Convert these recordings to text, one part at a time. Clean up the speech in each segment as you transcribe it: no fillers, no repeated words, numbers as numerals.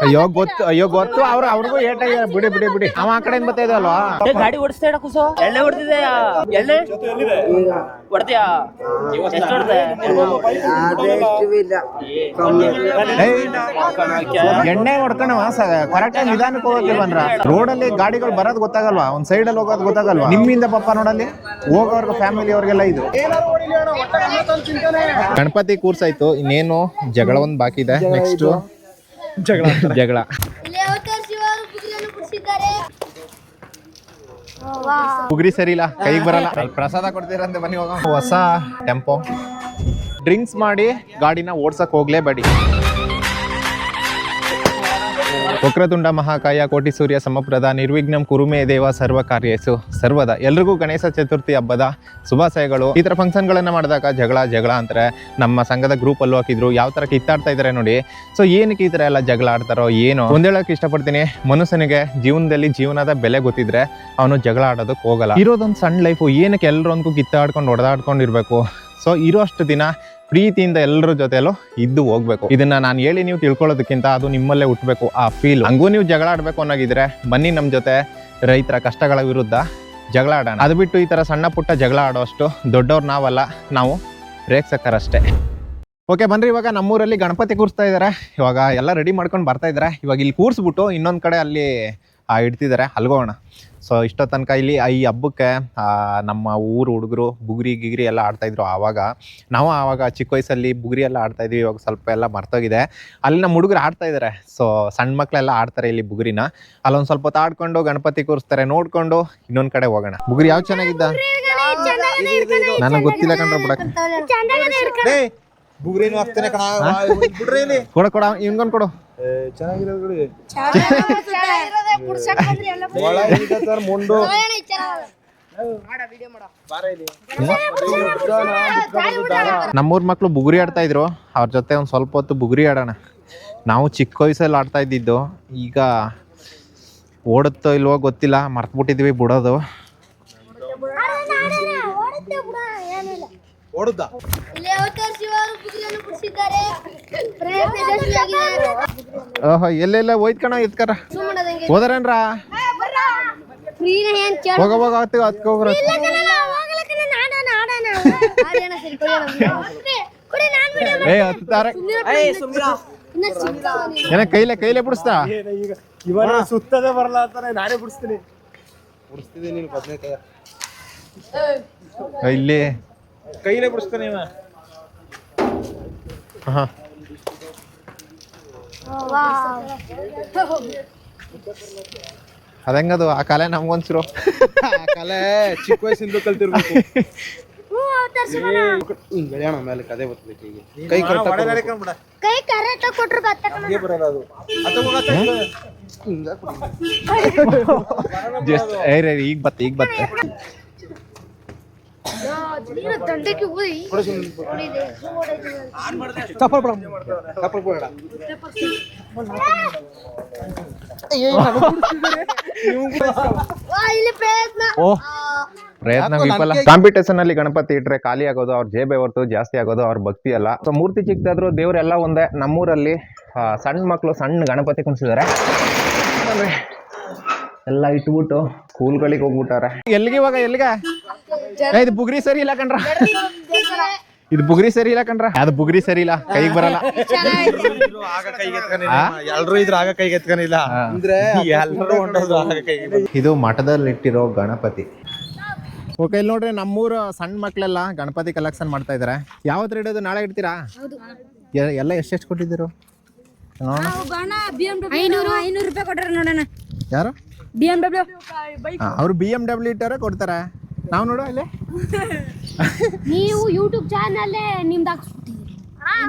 ಅಯ್ಯೋ ಗೊತ್ತು ಅವ್ರಿಗೂ ಏಟಾಗಿ ಬಿಡಿ ಬಿಡಿ ಬಿಡಿ ಅವ ಆ ಕಡೆಯಿಂದ ಬರ್ತಾ ಇದ್ದಲ್ವಾ ಗಾಡಿ ಓಡಿಸ್ತಾ ಇಡ ಕುಸೋ ಎಣ್ಣೆ ಹೊಡ್ತಿದೆ ಎಣ್ಣೆ ಹೊಡ್ತೀಯಾ ಎಷ್ಟು ಹೊಡ್ದೆ ಎಣ್ಣೆ ಹೊಡ್ಕೊಂಡವ ಕರೆಕ್ಟ್ ಆಗಿ ನಿಧಾನಕ್ಕೆ ಹೋಗಕ್ಕೆ ಬಂದ್ರ ರೋಡಲ್ಲಿ ಗಾಡಿಗಳು ಬರೋದು ಗೊತ್ತಾಗಲ್ವಾ ಒಂದ್ ಸೈಡ್ ಅಲ್ಲಿ ಹೋಗೋದು ಗೊತ್ತಾಗಲ್ವಾ ನಿಮ್ಮಿಂದ ಪಾಪ ನೋಡಲ್ಲಿ ಹೋಗೋರ್ಗ ಫ್ಯಾಮಿಲಿ ಅವ್ರಿಗೆಲ್ಲ ಇದು ಗಣಪತಿ ಕೂರ್ಸಾಯ್ತು ಇನ್ನೇನು ಜಗಳ ಒಂದ್ ಬಾಕಿ ಇದೆ ನೆಕ್ಸ್ಟ್ ಜಗಳ ಬುಗ್ರಿ ಸರಿ ಇಲ್ಲ ಕೈಗೆ ಬರಲ್ಲ ಪ್ರಸಾದ ಕೊಡ್ತೀರಂತೆ ಬನ್ನಿ ಹೋಗ ಹೊಸ ಟೆಂಪೋ ಡ್ರಿಂಕ್ಸ್ ಮಾಡಿ ಗಾಡಿನ ಓಡ್ಸಕ್ ಹೋಗ್ಲೇಬೇಡಿ ವಕ್ರತುಂಡ ಮಹಾಕಾಯ ಕೋಟಿ ಸೂರ್ಯ ಸಮಪ್ರದ ನಿರ್ವಿಘ್ನಂ ಕುರುಮೇ ದೇವ ಸರ್ವ ಕಾರ್ಯೇಸು ಸರ್ವದ ಎಲ್ರಿಗೂ ಗಣೇಶ ಚತುರ್ಥಿ ಹಬ್ಬದ ಶುಭಾಶಯಗಳು. ಈ ಥರ ಫಂಕ್ಷನ್ಗಳನ್ನ ಮಾಡಿದಾಗ ಜಗಳ ಅಂತಾರೆ. ನಮ್ಮ ಸಂಘದ ಗ್ರೂಪ್ ಅಲ್ಲೂ ಹಾಕಿದ್ರು ಯಾವ ಥರ ಕಿತ್ತಾಡ್ತಾ ಇದ್ದಾರೆ ನೋಡಿ. ಸೊ ಏನಕ್ಕೆ ಈ ಥರ ಎಲ್ಲ ಜಗಳ ಆಡ್ತಾರೋ ಏನೋ ಒಂದ್ ಹೇಳಕ್ಕೆ ಇಷ್ಟಪಡ್ತೀನಿ, ಮನುಷ್ಯನಿಗೆ ಜೀವನದಲ್ಲಿ ಜೀವನದ ಬೆಲೆ ಗೊತ್ತಿದ್ರೆ ಅವನು ಜಗಳ ಆಡೋದಕ್ಕೆ ಹೋಗಲ್ಲ. ಇರೋದೊಂದು ಸಣ್ಣ ಲೈಫು, ಏನಕ್ಕೆ ಎಲ್ಲರೊಂದ್ಗೂ ಕಿತ್ತಾಡ್ಕೊಂಡು ಹೊಡೆದಾಡ್ಕೊಂಡಿರ್ಬೇಕು. ಸೊ ಇರೋ ಅಷ್ಟು ದಿನ ಪ್ರೀತಿಯಿಂದ ಎಲ್ಲರ ಜೊತೆಲೂ ಇದ್ದು ಹೋಗ್ಬೇಕು. ಇದನ್ನ ನಾನು ಹೇಳಿ ನೀವು ತಿಳ್ಕೊಳ್ಳೋದಕ್ಕಿಂತ ಅದು ನಿಮ್ಮಲ್ಲೇ ಹುಟ್ಟಬೇಕು ಆ ಫೀಲ್. ಹಂಗೂ ನೀವು ಜಗಳ ಆಡ್ಬೇಕು ಅನ್ನೋಗಿದ್ರೆ ಬನ್ನಿ ನಮ್ಮ ಜೊತೆ ರೈತರ ಕಷ್ಟಗಳ ವಿರುದ್ಧ ಜಗಳ ಆಡೋಣ. ಅದು ಬಿಟ್ಟು ಈ ಥರ ಸಣ್ಣ ಪುಟ್ಟ ಜಗಳ ಆಡೋಷ್ಟು ದೊಡ್ಡವ್ರು ನಾವಲ್ಲ, ನಾವು ಪ್ರೇಕ್ಷಕರಷ್ಟೇ. ಓಕೆ ಬನ್ರಿ, ಇವಾಗ ನಮ್ಮೂರಲ್ಲಿ ಗಣಪತಿ ಕೂರಿಸ್ತಾ ಇದ್ದಾರೆ. ಇವಾಗ ಎಲ್ಲ ರೆಡಿ ಮಾಡ್ಕೊಂಡು ಬರ್ತಾ ಇದ್ದಾರೆ. ಇವಾಗ ಇಲ್ಲಿ ಕೂರಿಸ್ಬಿಟ್ಟು ಇನ್ನೊಂದು ಕಡೆ ಅಲ್ಲಿ ಇಡ್ತಿದ್ದಾರೆ, ಅಲ್ಗೋಣ. ಸೊ ಇಷ್ಟೋ ತನಕ ಇಲ್ಲಿ ಈ ಹಬ್ಬಕ್ಕೆ ನಮ್ಮ ಊರು ಹುಡುಗರು ಬುಗುರಿ ಗಿಗ್ರಿ ಎಲ್ಲ ಆಡ್ತಾಯಿದ್ರು. ಆವಾಗ ಚಿಕ್ಕ ವಯಸ್ಸಲ್ಲಿ ಬುಗುರಿ ಎಲ್ಲ ಆಡ್ತಾಯಿದ್ವಿ. ಇವಾಗ ಸ್ವಲ್ಪ ಎಲ್ಲ ಮರ್ತೋಗಿದೆ. ಅಲ್ಲಿ ನಮ್ಮ ಹುಡುಗರು ಆಡ್ತಾಯಿದ್ದಾರೆ. ಸೊ ಸಣ್ಣ ಮಕ್ಕಳೆಲ್ಲ ಆಡ್ತಾರೆ ಇಲ್ಲಿ ಬುಗುರಿನ. ಅಲ್ಲೊಂದು ಸ್ವಲ್ಪ ಹೊತ್ತು ಆಡ್ಕೊಂಡು ಗಣಪತಿ ಕೂರಿಸ್ತಾರೆ, ನೋಡ್ಕೊಂಡು ಇನ್ನೊಂದು ಕಡೆ ಹೋಗೋಣ. ಬುಗುರಿ ಯಾವ ಚೆನ್ನಾಗಿದ್ದ ನನಗೆ ಗೊತ್ತಿಲ್ಲ ಕಂಡ್ರೆ ಬಿಡಕ್ಕೆ. ಬುಗುರಿನೂ ಹಾಕ್ತೇನೆ ಕಣ, ಕೊಡ ಹಿಂಗೊಂದು ಕೊಡು. ನಮ್ಮೂರ್ ಮಕ್ಳು ಬುಗುರಿ ಆಡ್ತಾ ಇದ್ರು, ಅವ್ರ ಜೊತೆ ಒಂದ್ ಸ್ವಲ್ಪ ಹೊತ್ತು ಬುಗುರಿ ಆಡೋಣ. ನಾವು ಚಿಕ್ಕ ವಯಸ್ಸಲ್ಲಿ ಆಡ್ತಾ ಇದ್ದಿದ್ದು, ಈಗ ಓಡುತ್ತೋ ಇಲ್ವೋ ಗೊತ್ತಿಲ್ಲ, ಮರ್ತ್ಬಿಟ್ಟಿದ್ವಿ ಬಿಡೋದು. ಓಹೋ ಎಲ್ಲೆಲ್ಲ ಹೋಯ್ತು ಕಣ, ಎತ್ಕರ ಹೋದರೇನ್ರ ಹೋಗ ಹತ್ಕೋಗ್ರ. ಏ ಹತ್ತಾರೆ ಏನ ಕೈಲೇ ಬಿಡಿಸ್ತಾ ಸುತ್ತದೆ ಬರಲ್ಲ ಅಂತಾನೆ ನಾನೇ ಬಿಡಿಸ್ತೀನಿ ನೀನು ಬದನೇಕಾಯ ಇಲ್ಲಿ ಕೈಲೇ ಬಿಡಿಸ್ತಾನೆ. ಹಾ ಅದಂಗದು ಆ ಕಲೆ ನಮ್ಗೊಂದ್ಸಿರು. ಆ ಕಲೆ ಚಿಕ್ಕ ವಯಸ್ಸಿಂದ ಕಲ್ತಿರ್ಬೇಕು. ಗೆಳೆಯಣ ಮೇಲೆ ಕದೆ ಬರ್ತದೆ ಕೈ ಕರೆಕ್ಟ್ ಕೊಟ್ರೆ ಬರಲ್ಲ ಅದು. ಈಗ ಬತ್ತೆ ಪ್ರಯತ್ನ ವಿಫಲ. ಕಾಂಪಿಟೇಷನ್ ಅಲ್ಲಿ ಗಣಪತಿ ಇಟ್ರೆ ಖಾಲಿ ಆಗೋದು ಅವ್ರ ಜೇಬೆ ಹೊರತು ಜಾಸ್ತಿ ಆಗೋದು ಅವ್ರ ಭಕ್ತಿ ಅಲ್ಲ. ಸೊ ಮೂರ್ತಿ ಚಿಕ್ಕದಾದ್ರು ದೇವ್ರೆಲ್ಲ ಒಂದೇ. ನಮ್ಮೂರಲ್ಲಿ ಸಣ್ಣ ಮಕ್ಕಳು ಸಣ್ಣ ಗಣಪತಿ ಕುಣಿಸಿದ್ದಾರೆ. ಎಲ್ಲ ಇಟ್ಬಿಟ್ಟು ಸ್ಕೂಲ್ಗಳಿಗೆ ಹೋಗ್ಬಿಟ್ಟಾರೆ. ಎಲ್ಲಿಗೆ ಇವಾಗ ಎಲ್ಲಿಗೆ ಇದು ಬುಗ್ರಿ ಸರಿ ಇಲ್ಲ ಕಣ್ರ, ಇದು ಬುಗ್ರಿ ಸರಿ ಇಲ್ಲ ಕಣ್ರ, ಅದು ಬುಗ್ರಿ ಸರಿ ಇಲ್ಲ, ಕೈಗೆ ಬರಲ್ಲ. ಎಲ್ರು ಇದ್ರ ಆಗ ಕೈಗೆ ಎತ್ಕನಿಲ್ಲ ಅಂದ್ರೆ ಇದು ಮಠದಲ್ಲಿ ಇಟ್ಟಿರೋ ಗಣಪತಿ. ಓಕೆ ಇಲ್ಲಿ ನೋಡ್ರಿ, ನಮ್ಮೂರು ಸಣ್ಣ ಮಕ್ಳೆಲ್ಲ ಗಣಪತಿ ಕಲೆಕ್ಷನ್ ಮಾಡ್ತಾ ಇದಾರೆ. ಯಾವತ್ತು ಇಡೋದು? ನಾಳೆ ಇಡ್ತೀರಾ? ಎಲ್ಲ ಎಷ್ಟೆಷ್ಟು ಕೊಟ್ಟಿದ್ದೀರು? ಯಾರು? ಅವ್ರು BMW ಇಟ್ಟಾರೆ ಕೊಡ್ತಾರೆ. ನಾವು ನೋಡು ಅಲ್ಲಿ ನೀವು ಯೂಟ್ಯೂಬ್ ಚಾನಲ್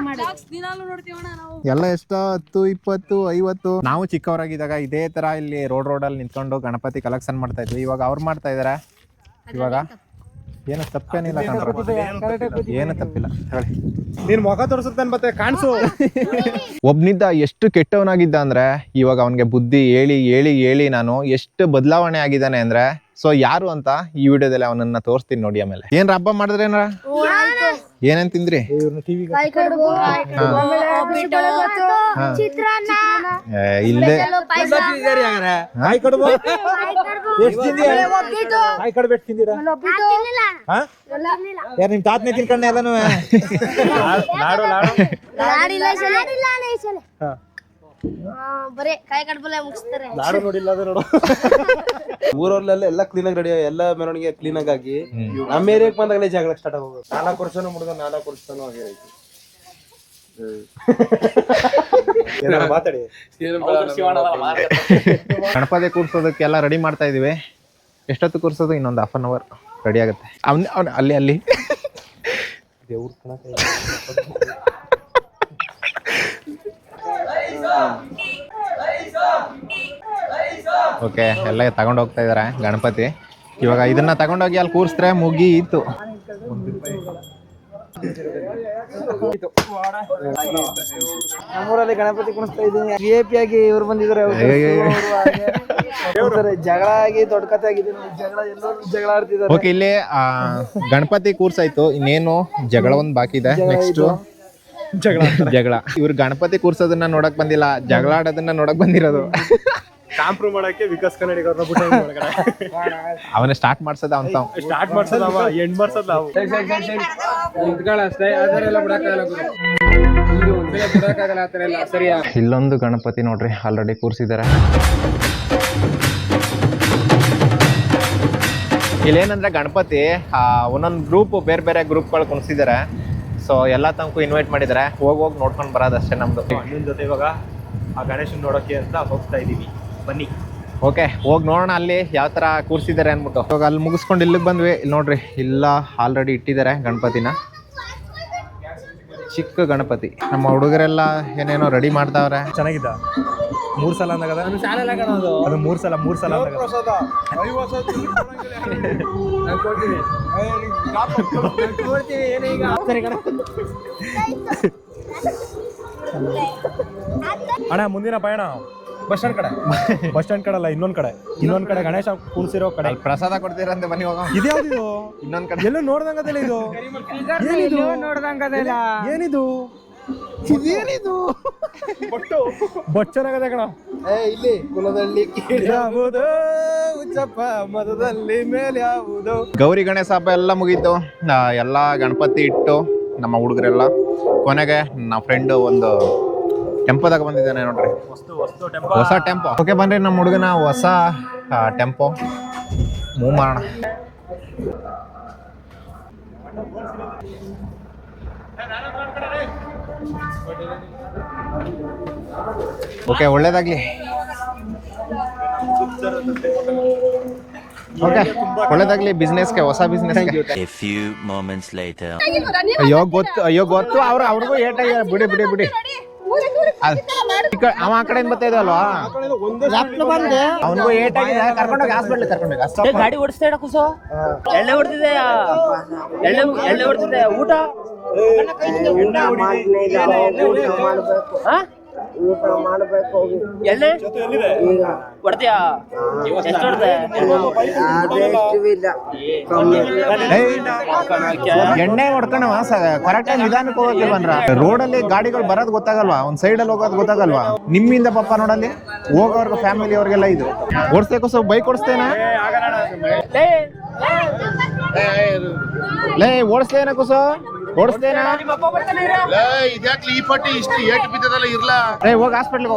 ಎಲ್ಲ ಎಷ್ಟೋ 10, 20, 50. ನಾವು ಚಿಕ್ಕವರಾಗಿದ್ದಾಗ ಇದೇ ತರ ಇಲ್ಲಿ ರೋಡಲ್ಲಿ ನಿಂತ್ಕೊಂಡು ಗಣಪತಿ ಕಲೆಕ್ಷನ್ ಮಾಡ್ತಾ ಇದ್ವಿ. ಇವಾಗ ಅವ್ರು ಮಾಡ್ತಾ ಇದಾರೆ. ಇವಾಗ ಏನು ತಪ್ಪೇನಿಲ್ಲ ಕಣ್ರ, ಏನು ತಪ್ಪಿಲ್ಲ ಹೇಳಿ. ನೀನ್ ಮುಖ ತೋರಿಸುತ್ತೇನೆ ಮತ್ತೆ ಕಾಣಿಸು. ಒಬ್ನಿದ್ದ ಎಷ್ಟು ಕೆಟ್ಟವನಾಗಿದ್ದ ಅಂದ್ರೆ ಇವಾಗ ಅವನಿಗೆ ಬುದ್ಧಿ ಹೇಳಿ ಹೇಳಿ ಹೇಳಿ ನಾನು ಎಷ್ಟು ಬದಲಾವಣೆ ಆಗಿದ್ದಾನೆ ಅಂದ್ರೆ. ಸೊ ಯಾರು ಅಂತ ಈ ವಿಡಿಯೋದಲ್ಲಿ ಅವನನ್ನ ತೋರಿಸ್ತೀನಿ ನೋಡಿ. ಆಮೇಲೆ ಏನ್ರ ಹಬ್ಬ ಮಾಡಿದ್ರೇನ್ರ? ಏನೇನ್ ತಿಂದ್ರಿ? ಕಾಯಿ ಕಡುಬು, ಆಮೇಲೆ ಬಿಸಿಬೇಳೆಬಾತು, ಚಿತ್ರಾನ್ನ, ಇಲ್ಲೇ ಕಾಯಿ ಕಡುಬು ಒಬ್ಬಿಟ್ಟು, ಕಾಯಿ ಕಡುಬು ಎಷ್ಟು ತಿಂದಿರ? ಒಬ್ಬಿಟ್ಟು ತಿನ್ನಿಲ್ಲ. ಯಾರು ನಿಮ್ ತಾತನೇ ತಿನ್ಕೊಂಡೆ ಎಲ್ಲಾನು? ಲಾಡಿಲ್ಲ ಈ ಸಲ. ಬರೇ ಕಾಯಿ ಕಡುಬಲ್ಲೇ ಮುಗಿಸ್ತಾರೆ. ನಾಡು ನೋಡಿಲ್ಲ ಅದು ನೋಡು. ಊರಲ್ಲೆಲ್ಲ ಎಲ್ಲ ಕ್ಲೀನ್ ಆಗಿ ರೆಡಿ, ಎಲ್ಲ ಮೆರವಣಿಗೆ ಕ್ಲೀನ್ ಆಗಿ ನಮ್ಮ ಏರಿಯಾಕ್ ಬಂದಾಗಲೇ ಜಗಳ ಸ್ಟಾರ್ಟ್ ಆಗೋದು. 4 ವರ್ಷನೂ ಮುಡುಗ 4 ವರ್ಷನೂ ಆಗಿರೈತಿ. ಮಾತಾಡಿ. ಗಣಪತಿ ಕೂರ್ಸೋದಕ್ಕೆಲ್ಲ ರೆಡಿ ಮಾಡ್ತಾ ಇದೀವಿ. ಎಷ್ಟೊತ್ತು ಕೂರ್ಸೋದು? ಇನ್ನೊಂದು 1/2 hour ರೆಡಿ ಆಗುತ್ತೆ. ಅವ್ನು ಅಲ್ಲಿ ದೇವ್ರ ಕಣಕ ಓಕೆ, ಎಲ್ಲ ತಗೊಂಡು ಹೋಗ್ತಾ ಇದಾರೆ ಗಣಪತಿ. ಇವಾಗ ಇದನ್ನ ತಗೊಂಡೋಗಿ ಅಲ್ಲಿ ಕೂರಿಸಿದ್ರೆ ಮುಗೀತು. ನಮ್ಮೂರಲ್ಲಿ ಗಣಪತಿ ಕುಣಿಸ್ತಾ ಇದ್ದೀನಿ. VIP ಆಗಿ ಇವ್ರು ಬಂದಿದ್ದಾರೆ. ಜಗಳ ಆಗಿ ದೊಡ್ಡ ಕಥೆ ಆಗಿದೆ. ಜಗಳ ಆಡ್ತಿದ್ದಾರೆ. ಓಕೆ, ಇಲ್ಲಿ ಗಣಪತಿ ಕೂರ್ಸಾಯ್ತು. ಇನ್ನೇನು ಜಗಳ ಒಂದು ಬಾಕಿ ಇದೆ. ನೆಕ್ಸ್ಟ್ ಜಗಳ. ಇವ್ರು ಗಣಪತಿ ಕೂರ್ಸೋದನ್ನ ನೋಡಕ್ ಬಂದಿಲ್ಲ, ಜಗಳ ಆಡೋದನ್ನ ನೋಡಕ್ ಬಂದಿರೋದು. ಕಾಂಪ್ರೂವ್ ಮಾಡಕ್ಕೆ ವಿಕಾಸ್ ಕನ್ನಡಿಗರನ್ನ ಬಿಟ್ಟು ಅವನ್ನ ಸ್ಟಾರ್ಟ್ ಮಾಡ್ಸೋದ ಅಂತ ಸ್ಟಾರ್ಟ್ ಮಾಡ್ಸೋದು ಅವ, ಎಂಡ್ ಮಾಡ್ಸೋದು ನಾವು. ಇಲ್ಲೊಂದು ಗಣಪತಿ ನೋಡ್ರಿ ಆಲ್ರೆಡಿ ಕೂರ್ಸಿದ್ದಾರೆ. ಇಲ್ಲೇನಂದ್ರೆ ಗಣಪತಿ ಒಂದೊಂದು ಗ್ರೂಪ್ ಬೇರೆ ಬೇರೆ ಗ್ರೂಪ್ಗಳು ಕುಣಿಸಿದ್ದಾರೆ. ಸೊ ಎಲ್ಲ ತನಕ ಇನ್ವೈಟ್ ಮಾಡಿದ್ದಾರೆ. ಹೋಗಿ ನೋಡ್ಕೊಂಡು ಬರೋದಷ್ಟೇ ನಮ್ದು. ಅಣ್ಣನ ಜೊತೆ ಇವಾಗ ಆ ಗಣೇಶನ್ ನೋಡೋಕೆ ಅಂತ ಹೋಗ್ತಾ ಇದೀವಿ. ಬನ್ನಿ. ಓಕೆ, ಹೋಗಿ ನೋಡೋಣ ಅಲ್ಲಿ ಯಾವ ಥರ ಕೂರಿಸಿದ್ದಾರೆ ಅಂದ್ಬಿಟ್ಟು. ಇವಾಗ ಅಲ್ಲಿ ಮುಗಿಸ್ಕೊಂಡು ಇಲ್ಲಿಗೆ ಬಂದ್ವಿ. ಇಲ್ಲಿ ನೋಡ್ರಿ, ಇಲ್ಲ ಆಲ್ರೆಡಿ ಇಟ್ಟಿದ್ದಾರೆ ಗಣಪತಿನ. ಚಿಕ್ಕ ಗಣಪತಿ. ನಮ್ಮ ಹುಡುಗರೆಲ್ಲ ಏನೇನೋ ರೆಡಿ ಮಾಡ್ತಾವ್ರೆ. ಚೆನ್ನಾಗಿದ್ದ. 3 ಸಲ ಅಂದಾಗ ಅದು 3 ಸಲ ಅಣ್ಣ ಮುಂದಿನ ಪಯಣ ಬಸ್ ಸ್ಟ್ಯಾಂಡ್ ಕಡೆ ಅಲ್ಲ, ಇನ್ನೊಂದ್ ಕಡೆ ಗಣೇಶ ಕೂರ್ಸಿರೋ ಕಡೆ ಪ್ರಸಾದ ಕೊಡ್ತೀರಂತೆ. ಬನ್ನಿ ಹೋಗೋಣ. ಇದ್ಯಾವ್ದು? ಇನ್ನೊಂದ್ ಕಡೆ ಎಲ್ಲೂ ನೋಡ್ದಂಗದಲ್ಲ ಇದು. ಏನಿದು ಬಟ್ ಚೆನ್ನಾಗದೆ ಕಣ. ಇಲ್ಲಿ ಕುಲದಲ್ಲಿ ಉಚ್ಚಪ್ಪ ಮದದಲ್ಲಿ ಮೇಲೆ ಯಾವುದು. ಗೌರಿ ಗಣೇಶ ಹಬ್ಬ ಎಲ್ಲ ಮುಗೀತು. ಎಲ್ಲ ಗಣಪತಿ ಇಟ್ಟು ನಮ್ಮ ಹುಡುಗರೆಲ್ಲ ಕೊನೆಗೆ ನಮ್ಮ ಫ್ರೆಂಡ್ ಒಂದು ಟೆಂಪೋದಾಗ ಬಂದಿದ್ದಾನೆ ನೋಡ್ರಿ. ಹೊಸ ಟೆಂಪೋ. ಓಕೆ, ಬನ್ರಿ ನಮ್ಮ ಹುಡುಗನ ಹೊಸ ಟೆಂಪೋ ಮೂವ್ ಮಾಡೋಣ. ಓಕೆ, ಒಳ್ಳೇದಾಗ್ಲಿ. ಓಕೆ, ಒಳ್ಳೇದಾಗ್ಲಿ ಬಿಸ್ನೆಸ್ಗೆ, ಹೊಸ ಬಿಸ್ನೆಸ್ಗೆ. ಅಯ್ಯೋ ಗೊತ್ತು ಅವ್ರಿಗೂ ಏಟಾಗಿ. ಬಿಡಿ ಅವ ಆ ಕಡೆಯಿಂದ ಬರ್ತಾ ಇದ್ದಲ್ವಾ, ಅವನಿಗೂ ಏಟಾಗಿದೆ. ಕರ್ಕೊಂಡೋಗಿ ಹಾಸ್ಪಿಟ್ಲ್ ಗಾಡಿ ಓಡಿಸ್ತಾ ಇಡ ಕುಸೋ. ಎಣ್ಣೆ ಹೊಡ್ತಿದೆ, ಎಣ್ಣೆ ಹೊಡ್ತಿದೆ. ಊಟ ಊಟ ಮಾಡಬೇಕು. ಎಣ್ಣೆ ಹೊಡ್ತೀಯಾ? ಎಷ್ಟು ಹೊಡ್ದೆ? ಎಣ್ಣೆ ಹೊಡ್ಕೊಂಡವ ಕರೆಕ್ಟಾಗಿ ನಿಧಾನಕ್ಕೆ ಹೋಗಕ್ಕೆ ಬಂದ್ರ. ರೋಡಲ್ಲಿ ಗಾಡಿಗಳು ಬರೋದು ಗೊತ್ತಾಗಲ್ವಾ, ಒಂದ್ ಸೈಡಲ್ಲಿ ಹೋಗೋದು ಗೊತ್ತಾಗಲ್ವಾ. ನಿಮ್ಮಿಂದ ಪಾಪ ನೋಡಲ್ಲಿ ಹೋಗೋರ್ಗು ಫ್ಯಾಮಿಲಿ ಅವ್ರಿಗೆಲ್ಲ ಇದು ಓಡಿಸ್ಬೇಕು. ಸ್ವಲ್ಪ ಬೈಕ್ ಓಡಿಸ್ತೇನಾ? ಲೇ ಓಡಿಸ್ತೇನ ಕುಸೋ? ಓಡಿಸ್ತೇನಾ? ಹೋಗಿ ಹಾಸ್ಪಿಟ್ಲಿಗೆ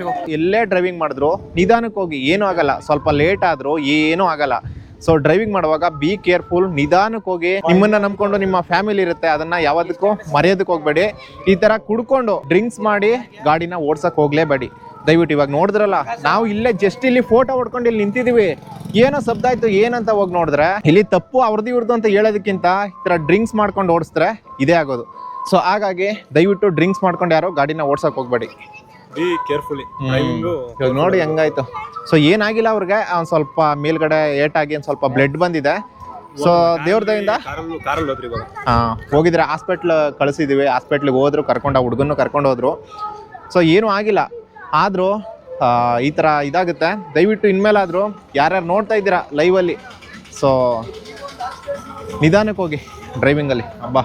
ಹೋಗಿ. ಎಲ್ಲೇ ಡ್ರೈವಿಂಗ್ ಮಾಡಿದ್ರು ನಿಧಾನಕ್ಕೆ ಹೋಗಿ, ಏನೂ ಆಗಲ್ಲ. ಸ್ವಲ್ಪ ಲೇಟ್ ಆದ್ರೂ ಏನೂ ಆಗಲ್ಲ. ಸೊ ಡ್ರೈವಿಂಗ್ ಮಾಡುವಾಗ ಬಿ ಕೇರ್ಫುಲ್, ನಿಧಾನಕ್ಕೆ ಹೋಗಿ. ನಿಮ್ಮನ್ನ ನಂಬ್ಕೊಂಡು ನಿಮ್ಮ ಫ್ಯಾಮಿಲಿ ಇರುತ್ತೆ, ಅದನ್ನ ಯಾವದಕ್ಕೂ ಮರೆಯೋದಕ್ಕೆ ಹೋಗ್ಬೇಡಿ. ಈ ತರ ಕುಡ್ಕೊಂಡು ಡ್ರಿಂಕ್ಸ್ ಮಾಡಿ ಗಾಡಿನ ಓಡ್ಸಕ್ ಹೋಗ್ಲೇಬೇಡಿ ದಯವಿಟ್ಟು. ಇವಾಗ ನೋಡಿದ್ರಲ್ಲ, ನಾವು ಇಲ್ಲೇ ಜಸ್ಟ್ ಇಲ್ಲಿ ಫೋಟೋ ಹೊಡ್ಕೊಂಡು ಇಲ್ಲಿ ನಿಂತಿದೀವಿ. ಏನೋ ಶಬ್ದ ಆಯ್ತು ಏನಂತ ಹೋಗಿ ನೋಡಿದ್ರೆ, ಇಲ್ಲಿ ತಪ್ಪು ಅವ್ರದ್ದು ಇವ್ರದ್ದು ಅಂತ ಹೇಳೋದಕ್ಕಿಂತ ಈ ತರ ಡ್ರಿಂಕ್ಸ್ ಮಾಡ್ಕೊಂಡು ಓಡಿಸಿದ್ರೆ ಇದೇ ಆಗೋದು. ಸೊ ಹಾಗಾಗಿ ದಯವಿಟ್ಟು ಡ್ರಿಂಕ್ಸ್ ಮಾಡ್ಕೊಂಡು ಯಾರು ಗಾಡಿನ ಓಡ್ಸಕ್ ಹೋಗ್ಬೇಡಿ. B carefully. ಇವಾಗ ನೋಡಿ ಹೆಂಗಾಯ್ತು. ಸೊ ಏನಾಗಿಲ್ಲ ಅವ್ರಿಗೆ, ಒಂದ್ ಸ್ವಲ್ಪ ಮೇಲ್ಗಡೆ ಏಟಾಗಿ ಒಂದ್ ಸ್ವಲ್ಪ ಬ್ಲಡ್ ಬಂದಿದೆ. ಸೊ ದೇವ್ರ ದಯಿಂದ ಹೋಗಿದ್ರೆ ಹಾಸ್ಪಿಟ್ಲ್ ಕಳಿಸಿದೀವಿ. ಹಾಸ್ಪಿಟ್ಲಿಗೆ ಹೋದ್ರು, ಹುಡುಗನ್ನು ಕರ್ಕೊಂಡು ಹೋದ್ರು. ಸೊ ಏನೂ ಆಗಿಲ್ಲ. ಆದರೂ ಈ ಥರ ಇದಾಗುತ್ತೆ. ದಯವಿಟ್ಟು ಇನ್ಮೇಲಾದರೂ ಯಾರ್ಯಾರು ನೋಡ್ತಾ ಇದ್ದೀರಾ ಲೈವಲ್ಲಿ, ಸೊ ನಿಧಾನಕ್ಕೆ ಹೋಗಿ. ಡ್ರೈವಿಂಗ್ ಅಲ್ಲಿ ಅಬ್ಬಾ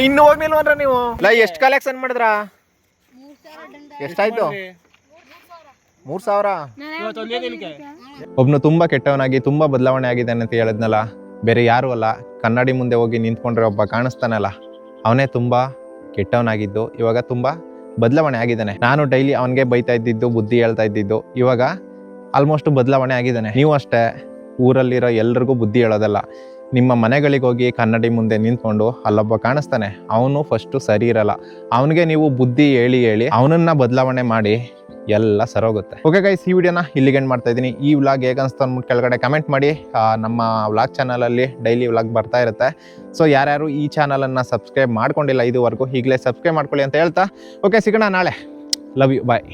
ಇನ್ನೂ ಹೋಗ್ಲಿಲ್ವನ್ರ ನೀವು ಎಷ್ಟು ಕಲೆಕ್ಷನ್ ಮಾಡಿದ್ರಾ ಎಷ್ಟಾಯ್ತು 3,000 ಒಬ್ನು ತುಂಬಾ ಕೆಟ್ಟವನಾಗಿ ತುಂಬಾ ಬದಲಾವಣೆ ಆಗಿದ್ದಾನೆ ಅಂತ ಹೇಳಿದ್ನಲ್ಲ, ಬೇರೆ ಯಾರು ಅಲ್ಲ, ಕನ್ನಡಿ ಮುಂದೆ ಹೋಗಿ ನಿಂತ್ಕೊಂಡ್ರೆ ಒಬ್ಬ ಕಾಣಿಸ್ತಾನಲ್ಲ ಅವನೇ ತುಂಬಾ ಕೆಟ್ಟವನಾಗಿದ್ದು ಇವಾಗ ತುಂಬಾ ಬದಲಾವಣೆ ಆಗಿದ್ದಾನೆ. ನಾನು ಡೈಲಿ ಅವನಿಗೆ ಬೈತಾ ಇದ್ದಿದ್ದು, ಬುದ್ಧಿ ಹೇಳ್ತಾ ಇದ್ದಿದ್ದು, ಇವಾಗ ಆಲ್ಮೋಸ್ಟ್ ಬದಲಾವಣೆ ಆಗಿದ್ದಾನೆ. ನೀವು ಅಷ್ಟೇ ಊರಲ್ಲಿರೋ ಎಲ್ರಿಗೂ ಬುದ್ಧಿ ಹೇಳೋದಲ್ಲ, ನಿಮ್ಮ ಮನೆಗಳಿಗೆ ಹೋಗಿ ಕನ್ನಡಿ ಮುಂದೆ ನಿಂತ್ಕೊಂಡು ಅಲ್ಲೊಬ್ಬ ಕಾಣಿಸ್ತಾನೆ, ಅವನು ಫಸ್ಟು ಸರಿ ಇರಲ್ಲ, ಅವನಿಗೆ ನೀವು ಬುದ್ಧಿ ಹೇಳಿ ಅವನನ್ನ ಬದಲಾವಣೆ ಮಾಡಿ ಎಲ್ಲ ಸರೋಗುತ್ತೆ. ಓಕೆ ಗೈಸ್, ಈ ವಿಡಿಯೋನ ಇಲ್ಲಿಗೆ ಎಂಡ್ ಮಾಡ್ತಾ ಇದ್ದೀನಿ. ಈ ವ್ಲಾಗ್ ಹೇಗೆ ಅನಿಸ್ತು ಅಂದ್ಬಿಟ್ಟು ಕೆಳಗಡೆ ಕಮೆಂಟ್ ಮಾಡಿ. ನಮ್ಮ ವ್ಲಾಗ್ ಚಾನಲಲ್ಲಿ ಡೈಲಿ ವ್ಲಾಗ್ ಬರ್ತಾ ಇರುತ್ತೆ. ಸೊ ಯಾರ್ಯಾರು ಈ ಚಾನಲನ್ನು ಸಬ್ಸ್ಕ್ರೈಬ್ ಮಾಡ್ಕೊಂಡಿಲ್ಲ ಇದುವರೆಗೂ, ಈಗಲೇ ಸಬ್ಸ್ಕ್ರೈಬ್ ಮಾಡ್ಕೊಳ್ಳಿ ಅಂತ ಹೇಳ್ತಾ ಓಕೆ, ಸಿಗೋಣ ನಾಳೆ. Love you, bye.